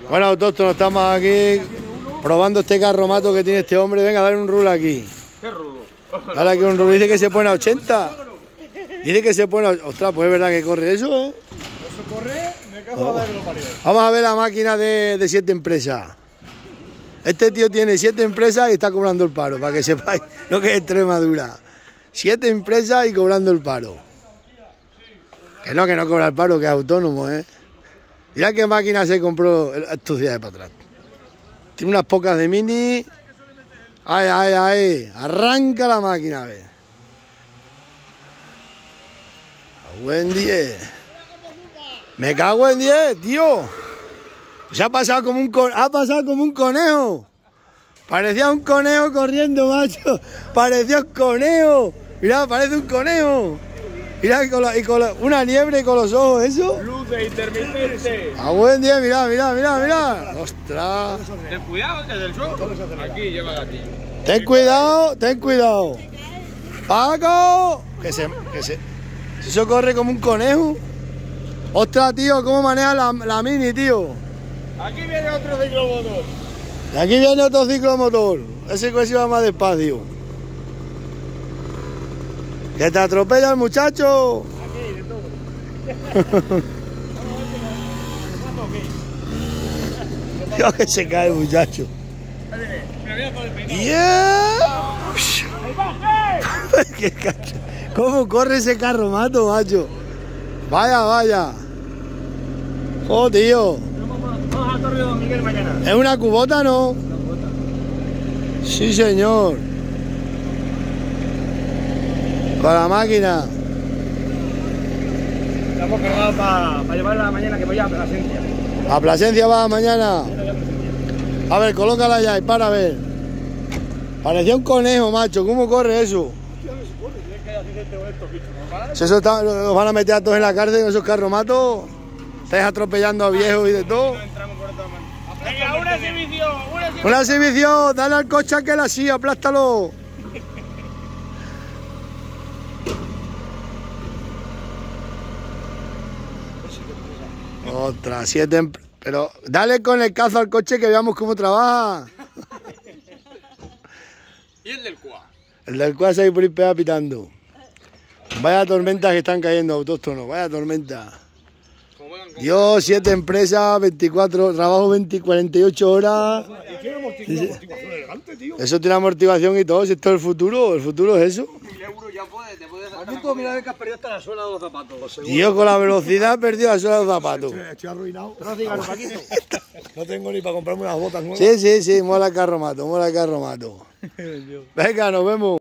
Bueno, autóctonos, estamos aquí probando este carromato que tiene este hombre. Venga, dale un rulo aquí. ¿Qué rulo? Dale aquí un rulo. Dice que se pone a 80. Dice que se pone a... Ostras, pues es verdad que corre eso, ¿eh? Eso corre, me cago en la que lo parió. Vamos a ver la máquina de 7 empresas. Este tío tiene 7 empresas y está cobrando el paro, para que sepáis lo que es Extremadura. 7 empresas y cobrando el paro. Que no cobra el paro, que es autónomo, ¿eh? Mirá qué máquina se compró estos días de para atrás. Tiene unas pocas de mini. ¡Ay, ay, ay! Arranca la máquina, a ver. Buen 10. Me cago en 10, tío. Se ha pasado como un conejo. Parecía un conejo corriendo, macho. Parecía un conejo. Mirá, parece un conejo. Mirá, con una liebre con los ojos, ¿eso? Luces intermitentes. A buen día, mirá. Ostras. Ten cuidado, que es del show. Aquí lleva gatillo. Ten cuidado. Paco. Que se... Eso corre como un conejo. Ostras, tío, cómo maneja la mini, tío. Aquí viene otro ciclomotor. Y aquí viene otro ciclomotor. Ese que se va más despacio. ¡Que te atropella el muchacho! Aquí, de todo. Dios, que se cae el muchacho. ¡Yeah! ¡Qué cacho! ¿Cómo corre ese carromato, macho? Vaya. ¡Oh, tío! Vamos a Torre de Don Miguel mañana. ¿Es una cubota, no? Sí, señor. Con la máquina. Estamos cargados para llevarla mañana, que voy a Plasencia. ¿A Plasencia va mañana? A ver, colócala ya y para ver. Parecía un conejo, macho. ¿Cómo corre eso? Si eso los van a meter a todos en la cárcel, esos carromatos. Estáis atropellando a viejos y de todo. Venga, una exhibición. Una exhibición, dale al coche aquel así, aplástalo. Otra, 7. Pero dale con el cazo al coche que veamos cómo trabaja. ¿Y el del cuá? El del cual se ha ido por ir pegado pitando. Vaya tormentas que están cayendo, autóctonos, vaya tormenta. Dios, 7 empresas, 24, trabajo 48 horas. Eso tiene amortiguación y todo, si esto es el futuro es eso. 1000 euros ya puedes, te puedes sacar. Tú mira que has perdido hasta la suela de los zapatos. Tío, con la velocidad he perdido la suela de los zapatos. Estoy arruinado. No digas, Paquito. No tengo ni para comprarme unas botas nuevas. Sí, mola el carromato. Venga, nos vemos.